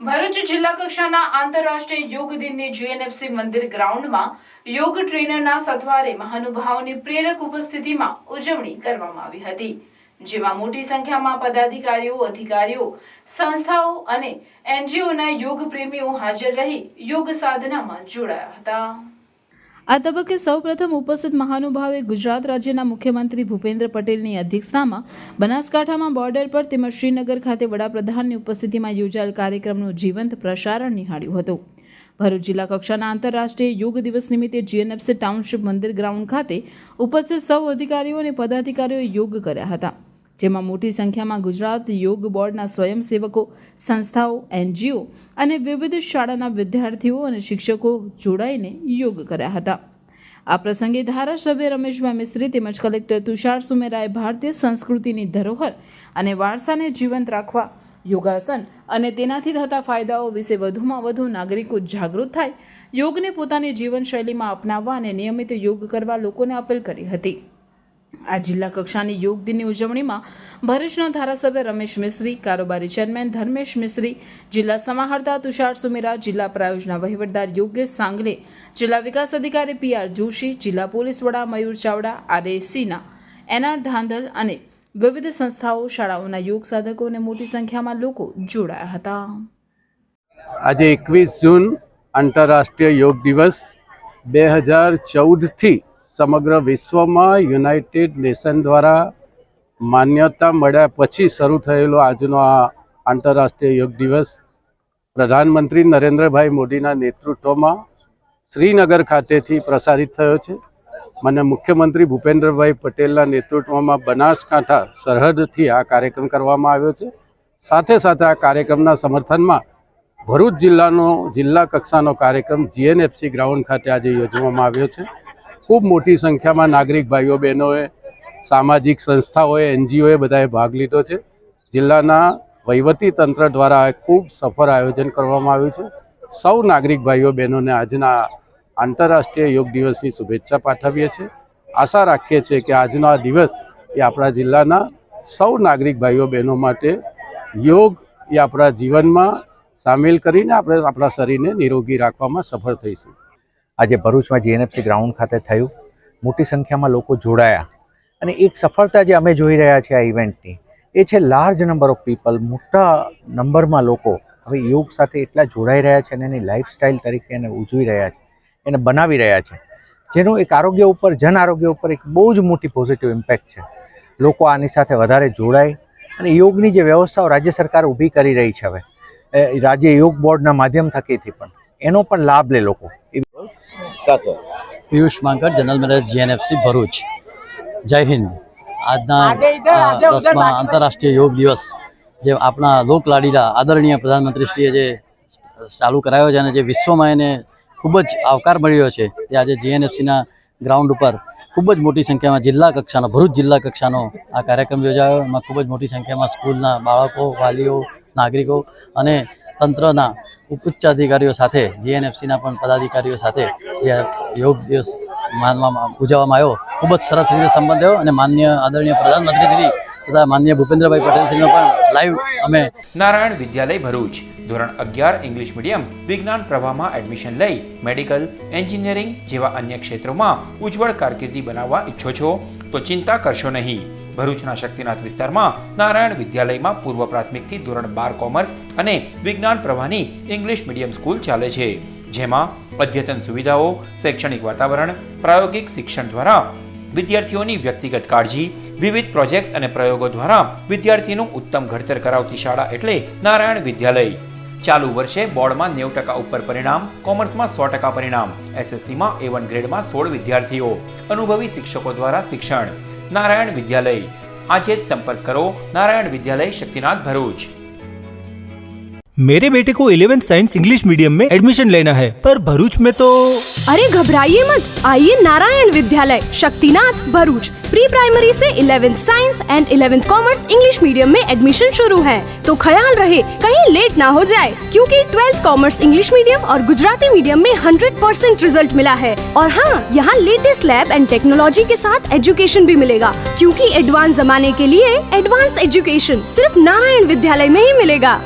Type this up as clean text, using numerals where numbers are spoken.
ભરૂચ જિલ્લા કક્ષાના આંતરરાષ્ટ્રીય યોગ દિનની જીએનએફસી મંદિર ગ્રાઉન્ડમાં યોગ ટ્રેનરના સથવારે મહાનુભાવોની પ્રેરક ઉપસ્થિતિમાં ઉજવણી કરવામાં આવી હતી, જેમાં મોટી સંખ્યામાં પદાધિકારીઓ, અધિકારીઓ, સંસ્થાઓ અને એનજીઓના યોગ પ્રેમીઓ હાજર રહી યોગ સાધનામાં જોડાયા હતા। આ તબક્કે સૌપ્રથમ ઉપસ્થિત મહાનુભાવે ગુજરાત રાજ્યના મુખ્યમંત્રી ભૂપેન્દ્ર પટેલની અધ્યક્ષતામાં બનાસકાંઠામાં બોર્ડર પર તેમજ શ્રીનગર ખાતે વડાપ્રધાનની ઉપસ્થિતિમાં યોજાયેલ કાર્યક્રમનું જીવંત પ્રસારણ નિહાળ્યું હતું। ભરૂચ જિલ્લા કક્ષાના આંતરરાષ્ટ્રીય યોગ દિવસ નિમિત્તે જીએનએફસી ટાઉનશીપ મંદિર ગ્રાઉન્ડ ખાતે ઉપસ્થિત સૌ અધિકારીઓ અને પદાધિકારીઓએ યોગ કર્યા હતા, જેમાં મોટી સંખ્યામાં ગુજરાત યોગ બોર્ડના સ્વયંસેવકો, સંસ્થાઓ, એનજીઓ અને વિવિધ શાળાના વિદ્યાર્થીઓ અને શિક્ષકો જોડાઈને યોગ કર્યા હતા। આ પ્રસંગે ધારાસભ્ય રમેશભાઈ મિસ્ત્રી તેમજ કલેક્ટર તુષાર સુમેરાએ ભારતીય સંસ્કૃતિની ધરોહર અને વારસાને જીવંત રાખવા યોગાસન અને તેનાથી થતા ફાયદાઓ વિશે વધુમાં વધુ નાગરિકો જાગૃત થાય, યોગને પોતાની જીવનશૈલીમાં અપનાવવા અને નિયમિત યોગ કરવા લોકોને અપીલ કરી હતી। આ જિલ્લા કક્ષાની યોગ દિનની ઉજવણીમાં ભરૂચના ધારાસભ્ય રમેશ મિસ્ત્રી, કારોબારી ચેરમેન ધર્મેશ મિસ્ત્રી, જિલ્લા સમાહર્તા તુષાર સુમેરા, જિલ્લા પ્રાયોજના વહીવટદાર યોગેશ સાંગલે, જિલ્લા વિકાસ અધિકારી પીઆર જોશી, જિલ્લા પોલીસ વડા મયુર ચાવડા, આરએસીના એનઆર ધાંધલ અને વિવિધ સંસ્થાઓ, શાળાઓના યોગ સાધકો અને મોટી સંખ્યામાં લોકો જોડાયા હતા। આજે 21 જૂન આંતરરાષ્ટ્રીય યોગ દિવસ 2014થી સમગ્ર વિશ્વમાં યુનાઇટેડ નેશન દ્વારા માન્યતા મળ્યા પછી શરૂ થયેલો આજનો આ આંતરરાષ્ટ્રીય યોગ દિવસ પ્રધાનમંત્રી નરેન્દ્રભાઈ મોદીના નેતૃત્વમાં શ્રીનગર ખાતેથી પ્રસારિત થયો છે। મને મુખ્યમંત્રી ભૂપેન્દ્રભાઈ પટેલના નેતૃત્વમાં બનાસકાંઠા સરહદથી આ કાર્યક્રમ કરવામાં આવ્યો છે। સાથે સાથે આ કાર્યક્રમના સમર્થનમાં ભરૂચ જિલ્લા કક્ષાનો કાર્યક્રમ જીએનએફસી ગ્રાઉન્ડ ખાતે આજે યોજવામાં આવ્યો છે। ખૂબ મોટી સંખ્યામાં નાગરિક ભાઈઓ બહેનોએ, સામાજિક સંસ્થાઓએ, એનજીઓએ બધાએ ભાગ લીધો છે। જિલ્લાના વહીવટી તંત્ર દ્વારા ખૂબ સફળ આયોજન કરવામાં આવ્યું છે। સૌ નાગરિક ભાઈઓ બહેનોને આજના આંતરરાષ્ટ્રીય યોગ દિવસની શુભેચ્છા પાઠવીએ છીએ। આશા રાખીએ છીએ કે આજનો આ દિવસ એ આપણા જિલ્લાના સૌ નાગરિક ભાઈઓ બહેનો માટે યોગ એ આપણા જીવનમાં સામેલ કરીને આપણે આપણા શરીરને નિરોગી રાખવામાં સફળ થઈશું। આજે ભરૂચમાં જીએનએફસી ગ્રાઉન્ડ ખાતે થયું, મોટી સંખ્યામાં લોકો જોડાયા અને એક સફળતા જે અમે જોઈ રહ્યા છીએ આ ઇવેન્ટની એ છે લાર્જ નંબર ઓફ પીપલ, મોટા નંબરમાં લોકો હવે યોગ સાથે એટલા જોડાઈ રહ્યા છે અને એની લાઈફસ્ટાઈલ તરીકે એને ઉજવી રહ્યા છે, એને બનાવી રહ્યા છે, જેનું એક આરોગ્ય ઉપર, જન આરોગ્ય ઉપર એક બહુ જ મોટી પોઝિટિવ ઇમ્પેક્ટ છે। લોકો આની સાથે વધારે જોડાય અને યોગની જે વ્યવસ્થાઓ રાજ્ય સરકાર ઊભી કરી રહી છે હવે રાજ્ય યોગ બોર્ડના માધ્યમ થકીથી પણ એનો પણ લાભ લે લોકો। પિયુષ માંકડ, જનરલ મેનેજર જીએનએફસી ભરૂચ। જય હિન્દ। આજના 10મા આંતરરાષ્ટ્રીય યોગ દિવસ જે આપણા લોકલાડીલા આદરણીય પ્રધાનમંત્રીશ્રીએ જે ચાલુ કરાયો છે અને જે વિશ્વમાં એને ખૂબ જ આવકાર મળ્યો છે, તે આજે જીએનએફસીના ગ્રાઉન્ડ ઉપર ખૂબ જ મોટી સંખ્યામાં જિલ્લા કક્ષાનો, ભરૂચ જિલ્લા કક્ષાનો આ કાર્યક્રમ યોજાયો। એમાં ખૂબ જ મોટી સંખ્યામાં સ્કૂલના બાળકો, વાલીઓ, નાગરિકો અને તંત્રના ઉચ્ચ અધિકારીઓ સાથે, જીએનએફસીના પણ પદાધિકારીઓ સાથે જે યોગ દિવસ ઉજવવામાં આવ્યો, ખૂબ જ સરસ રીતે સંબંધ થયો અને માનનીય આદરણીય પ્રધાનમંત્રીશ્રી તથા માનનીય ભૂપેન્દ્રભાઈ પટેલશ્રીનો પણ લાઈવ અમે નારાયણ વિદ્યાલય ભરૂચ ધોરણ 11 ઇંગ્લિશ મીડિયમ વિજ્ઞાન પ્રવાહમાં એડમિશન લઈ મેડિકલ, એન્જિનિયરિંગ જેવા અન્ય ક્ષેત્રોમાં ઉજ્જવળ કારકિર્દી બનાવવા ઈચ્છો છો તો ચિંતા કરશો નહીં। ભરૂચના શક્તિનાથ વિસ્તારમાં નારાયણ વિદ્યાલયમાં પૂર્વ પ્રાથમિકથી ધોરણ 12 કોમર્સ અને વિજ્ઞાન પ્રવાહની ઇંગ્લિશ મીડિયમ સ્કૂલ ચાલે છે, જેમાં અદ્યતન સુવિધાઓ, શૈક્ષણિક વાતાવરણ, પ્રાયોગિક શિક્ષણ દ્વારા વિદ્યાર્થીઓની વ્યક્તિગત કાળજી, વિવિધ પ્રોજેક્ટ્સ અને પ્રયોગો દ્વારા વિદ્યાર્થીનું ઉત્તમ ઘડતર કરાવતી શાળા એટલે નારાયણ વિદ્યાલય। ચાલુ વર્ષે બોર્ડમાં 90% ઉપર પરિણામ, કોમર્સમાં 100% પરિણામ, એસએસસીમાં A1 ગ્રેડમાં 16 વિદ્યાર્થીઓ, અનુભવી શિક્ષકો દ્વારા શિક્ષણ। नारायण विद्यालय आज संपर्क करो नारायण विद्यालय शक्तिनाथ भरूच। मेरे बेटे को 11th साइंस इंग्लिश मीडियम में एडमिशन लेना है, पर भरूच में तो। अरे घबराइए मत, आइए नारायण विद्यालय शक्तिनाथ भरूच। प्री प्राइमरी से 11th science and 11th commerce English medium में एडमिशन शुरू है, तो ख्याल रहे कहीं लेट ना हो जाए, क्योंकि 12th कॉमर्स इंग्लिश मीडियम और गुजराती मीडियम में 100% रिजल्ट मिला है। और हाँ, यहाँ लेटेस्ट लैब एंड टेक्नोलॉजी के साथ एजुकेशन भी मिलेगा, क्योंकि एडवांस जमाने के लिए एडवांस एजुकेशन सिर्फ नारायण विद्यालय में ही मिलेगा।